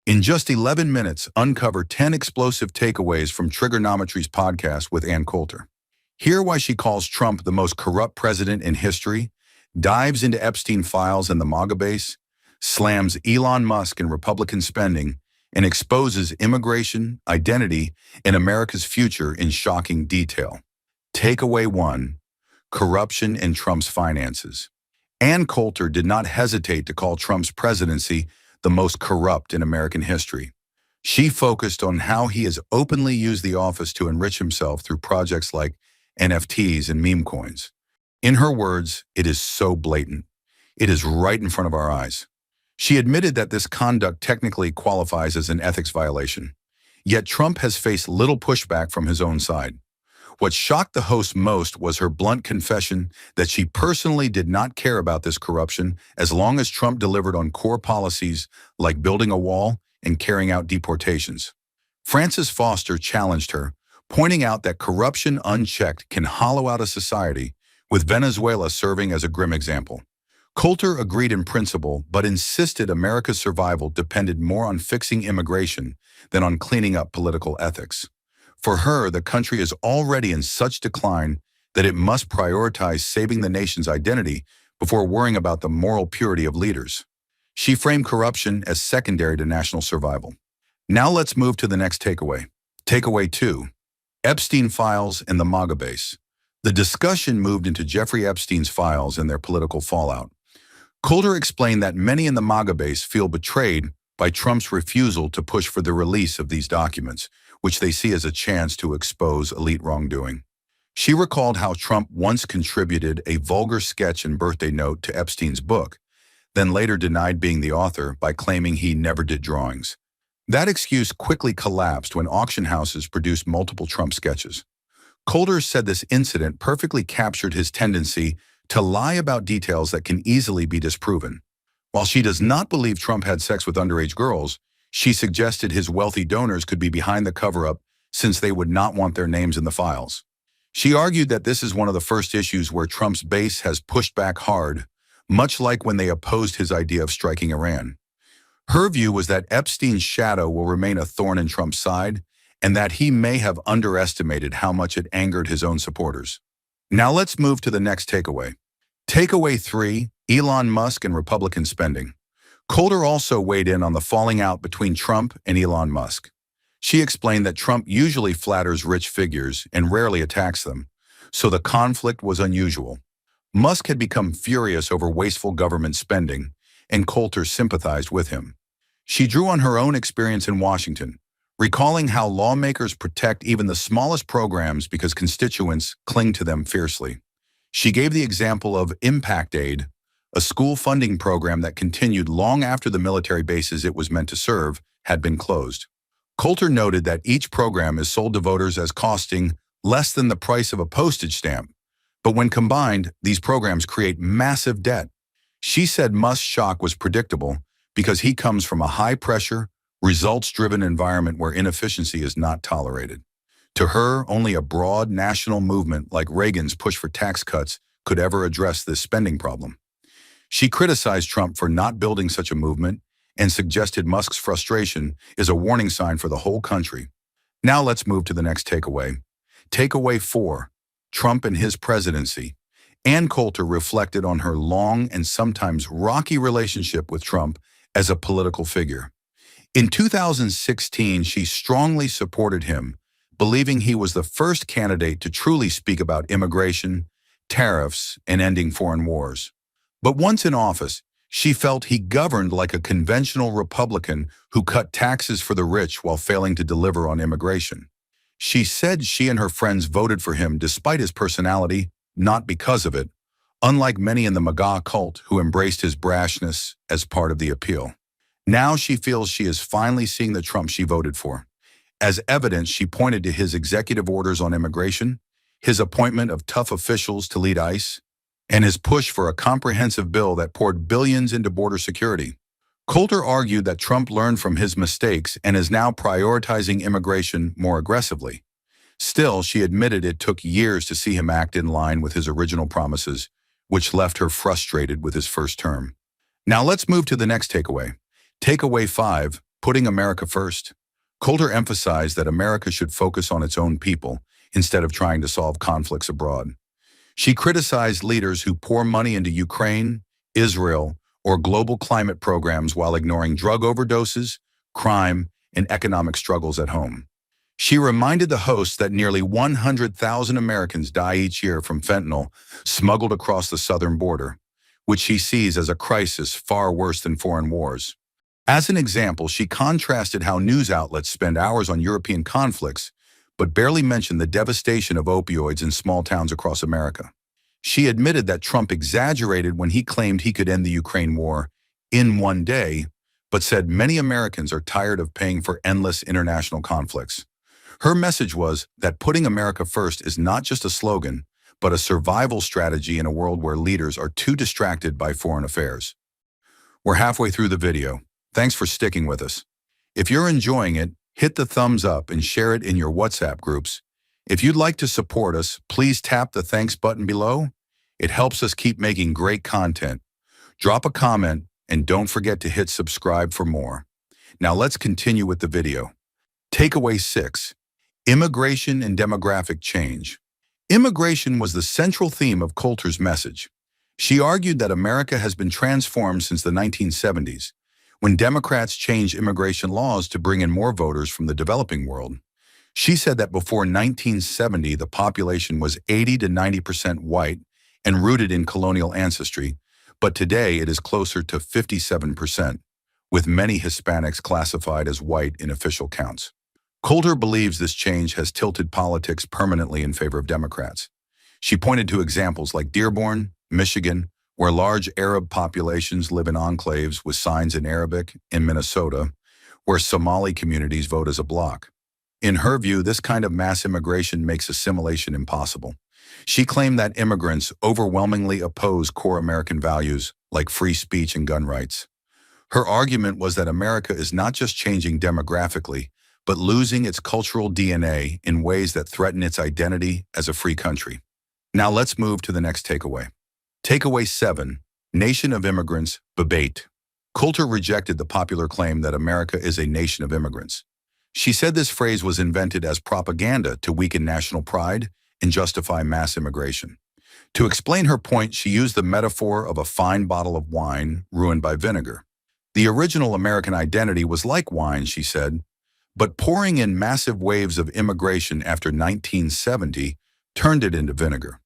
In just 11 minutes, uncover 10 explosive takeaways from Triggernometry's podcast with Coulter. Hear why she calls Trump the most corrupt president in history, dives into Epstein files and the MAGA base, slams Elon Musk and Republican spending, and exposes immigration, identity, and America's future in shocking detail. Takeaway 1. Corruption in Trump's finances. Coulter did not hesitate to call Trump's presidency the most corrupt in American history. She focused on how he has openly used the office to enrich himself through projects like NFTs and meme coins. In her words, it is so blatant. It is right in front of our eyes. She admitted that this conduct technically qualifies as an ethics violation. Yet Trump has faced little pushback from his own side. What shocked the host most was her blunt confession that she personally did not care about this corruption as long as Trump delivered on core policies like building a wall and carrying out deportations. Frances Foster challenged her, pointing out that corruption unchecked can hollow out a society, with Venezuela serving as a grim example. Coulter agreed in principle, but insisted America's survival depended more on fixing immigration than on cleaning up political ethics. For her, the country is already in such decline that it must prioritize saving the nation's identity before worrying about the moral purity of leaders. She framed corruption as secondary to national survival. Now let's move to the next takeaway. Takeaway 2. Epstein files and the MAGA base. The discussion moved into Jeffrey Epstein's files and their political fallout. Coulter explained that many in the MAGA base feel betrayed by Trump's refusal to push for the release of these documents, which they see as a chance to expose elite wrongdoing. She recalled how Trump once contributed a vulgar sketch and birthday note to Epstein's book, then later denied being the author by claiming he never did drawings. That excuse quickly collapsed when auction houses produced multiple Trump sketches. Coulter said this incident perfectly captured his tendency to lie about details that can easily be disproven. While she does not believe Trump had sex with underage girls, she suggested his wealthy donors could be behind the cover-up since they would not want their names in the files. She argued that this is one of the first issues where Trump's base has pushed back hard, much like when they opposed his idea of striking Iran. Her view was that Epstein's shadow will remain a thorn in Trump's side, and that he may have underestimated how much it angered his own supporters. Now let's move to the next takeaway. Takeaway 3, Elon Musk and Republican spending. Coulter also weighed in on the falling out between Trump and Elon Musk. She explained that Trump usually flatters rich figures and rarely attacks them, so the conflict was unusual. Musk had become furious over wasteful government spending, and Coulter sympathized with him. She drew on her own experience in Washington, recalling how lawmakers protect even the smallest programs because constituents cling to them fiercely. She gave the example of Impact Aid, a school funding program that continued long after the military bases it was meant to serve had been closed. Coulter noted that each program is sold to voters as costing less than the price of a postage stamp, but when combined, these programs create massive debt. She said Musk's shock was predictable because he comes from a high-pressure, results-driven environment where inefficiency is not tolerated. To her, only a broad national movement like Reagan's push for tax cuts could ever address this spending problem. She criticized Trump for not building such a movement and suggested Musk's frustration is a warning sign for the whole country. Now let's move to the next takeaway. Takeaway 4, Trump and his presidency. Coulter reflected on her long and sometimes rocky relationship with Trump as a political figure. In 2016, she strongly supported him, believing he was the first candidate to truly speak about immigration, tariffs, and ending foreign wars. But once in office, she felt he governed like a conventional Republican who cut taxes for the rich while failing to deliver on immigration. She said she and her friends voted for him despite his personality, not because of it, unlike many in the MAGA cult who embraced his brashness as part of the appeal. Now she feels she is finally seeing the Trump she voted for. As evidence, she pointed to his executive orders on immigration, his appointment of tough officials to lead ICE, and his push for a comprehensive bill that poured billions into border security. Coulter argued that Trump learned from his mistakes and is now prioritizing immigration more aggressively. Still, she admitted it took years to see him act in line with his original promises, which left her frustrated with his first term. Now let's move to the next takeaway. Takeaway 5, Putting America first. Coulter emphasized that America should focus on its own people instead of trying to solve conflicts abroad. She criticized leaders who pour money into Ukraine, Israel, or global climate programs while ignoring drug overdoses, crime, and economic struggles at home. She reminded the hosts that nearly 100,000 Americans die each year from fentanyl smuggled across the southern border, which she sees as a crisis far worse than foreign wars. As an example, she contrasted how news outlets spend hours on European conflicts, but barely mention the devastation of opioids in small towns across America. She admitted that Trump exaggerated when he claimed he could end the Ukraine war in one day, but said many Americans are tired of paying for endless international conflicts. Her message was that putting America first is not just a slogan, but a survival strategy in a world where leaders are too distracted by foreign affairs. We're halfway through the video. Thanks for sticking with us. If you're enjoying it, hit the thumbs up and share it in your WhatsApp groups. If you'd like to support us, please tap the thanks button below. It helps us keep making great content. Drop a comment and don't forget to hit subscribe for more. Now let's continue with the video. Takeaway 6. Immigration and demographic change. Immigration was the central theme of Coulter's message. She argued that America has been transformed since the 1970s, when Democrats changed immigration laws to bring in more voters from the developing world. She said that before 1970, the population was 80 to 90% white and rooted in colonial ancestry, but today it is closer to 57%, with many Hispanics classified as white in official counts. Coulter believes this change has tilted politics permanently in favor of Democrats. She pointed to examples like Dearborn, Michigan, where large Arab populations live in enclaves with signs in Arabic, in Minnesota, where Somali communities vote as a bloc. In her view, this kind of mass immigration makes assimilation impossible. She claimed that immigrants overwhelmingly oppose core American values like free speech and gun rights. Her argument was that America is not just changing demographically, but losing its cultural DNA in ways that threaten its identity as a free country. Now let's move to the next takeaway. Takeaway 7. Nation of Immigrants, debate. Coulter rejected the popular claim that America is a nation of immigrants. She said this phrase was invented as propaganda to weaken national pride and justify mass immigration. To explain her point, she used the metaphor of a fine bottle of wine ruined by vinegar. The original American identity was like wine, she said, but pouring in massive waves of immigration after 1970 turned it into vinegar.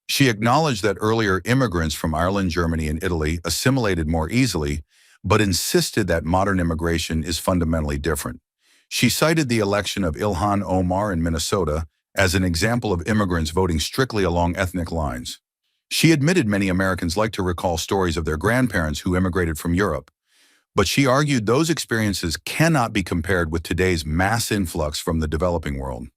She acknowledged that earlier immigrants from Ireland, Germany, and Italy assimilated more easily, but insisted that modern immigration is fundamentally different. She cited the election of Ilhan Omar in Minnesota as an example of immigrants voting strictly along ethnic lines. She admitted many Americans like to recall stories of their grandparents who immigrated from Europe, but she argued those experiences cannot be compared with today's mass influx from the developing world.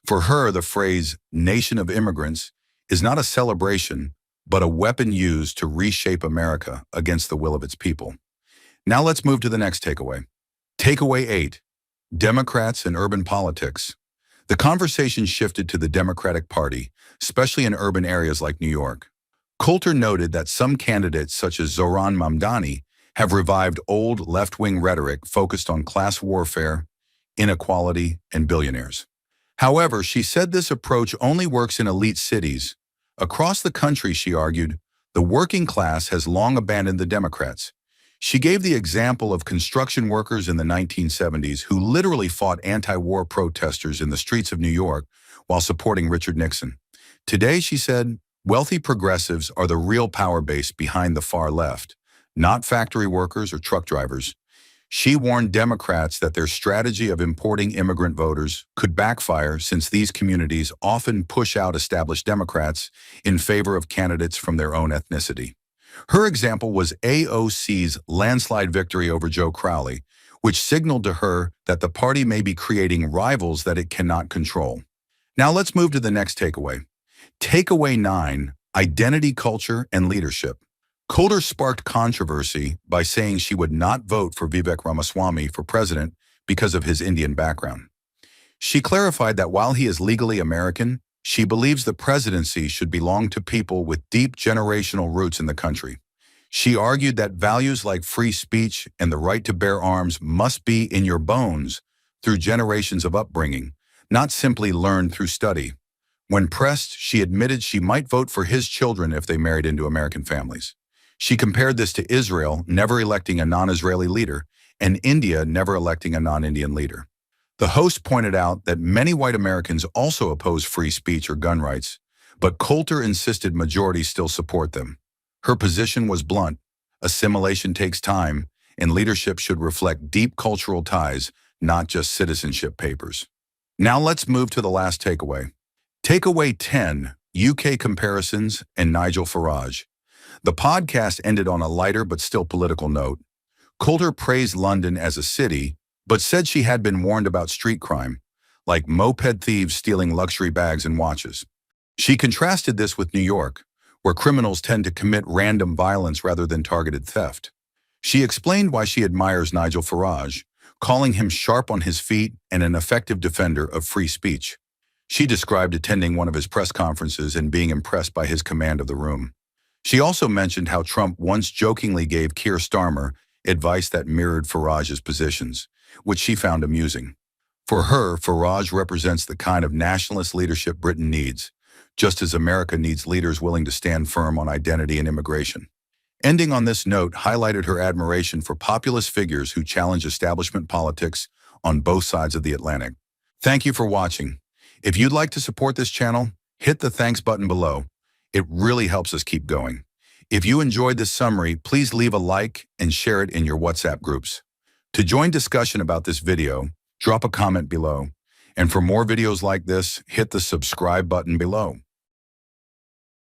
For her, the phrase "nation of immigrants" is not a celebration, but a weapon used to reshape America against the will of its people. Now let's move to the next takeaway. Takeaway 8. Democrats and urban politics. The conversation shifted to the Democratic Party, especially in urban areas like New York. Coulter noted that some candidates, such as Zohran Mamdani, have revived old left-wing rhetoric focused on class warfare, inequality, and billionaires. However, she said this approach only works in elite cities. Across the country, she argued, the working class has long abandoned the Democrats. She gave the example of construction workers in the 1970s who literally fought anti-war protesters in the streets of New York while supporting Richard Nixon. Today, she said, wealthy progressives are the real power base behind the far left, not factory workers or truck drivers. She warned Democrats that their strategy of importing immigrant voters could backfire since these communities often push out established Democrats in favor of candidates from their own ethnicity. Her example was AOC's landslide victory over Joe Crowley, which signaled to her that the party may be creating rivals that it cannot control. Now let's move to the next takeaway. Takeaway 9, identity, culture, and leadership. Coulter sparked controversy by saying she would not vote for Vivek Ramaswamy for president because of his Indian background. She clarified that while he is legally American, she believes the presidency should belong to people with deep generational roots in the country. She argued that values like free speech and the right to bear arms must be in your bones through generations of upbringing, not simply learned through study. When pressed, she admitted she might vote for his children if they married into American families. She compared this to Israel never electing a non-Israeli leader and India never electing a non-Indian leader. The host pointed out that many white Americans also oppose free speech or gun rights, but Coulter insisted majorities still support them. Her position was blunt: assimilation takes time, and leadership should reflect deep cultural ties, not just citizenship papers. Now let's move to the last takeaway. Takeaway 10, UK comparisons and Nigel Farage. The podcast ended on a lighter but still political note. Coulter praised London as a city, but said she had been warned about street crime, like moped thieves stealing luxury bags and watches. She contrasted this with New York, where criminals tend to commit random violence rather than targeted theft. She explained why she admires Nigel Farage, calling him sharp on his feet and an effective defender of free speech. She described attending one of his press conferences and being impressed by his command of the room. She also mentioned how Trump once jokingly gave Keir Starmer advice that mirrored Farage's positions, which she found amusing. For her, Farage represents the kind of nationalist leadership Britain needs, just as America needs leaders willing to stand firm on identity and immigration. Ending on this note highlighted her admiration for populist figures who challenge establishment politics on both sides of the Atlantic. Thank you for watching. If you'd like to support this channel, hit the thanks button below. It really helps us keep going. If you enjoyed this summary, please leave a like and share it in your WhatsApp groups. To join discussion about this video, drop a comment below. And for more videos like this, hit the subscribe button below.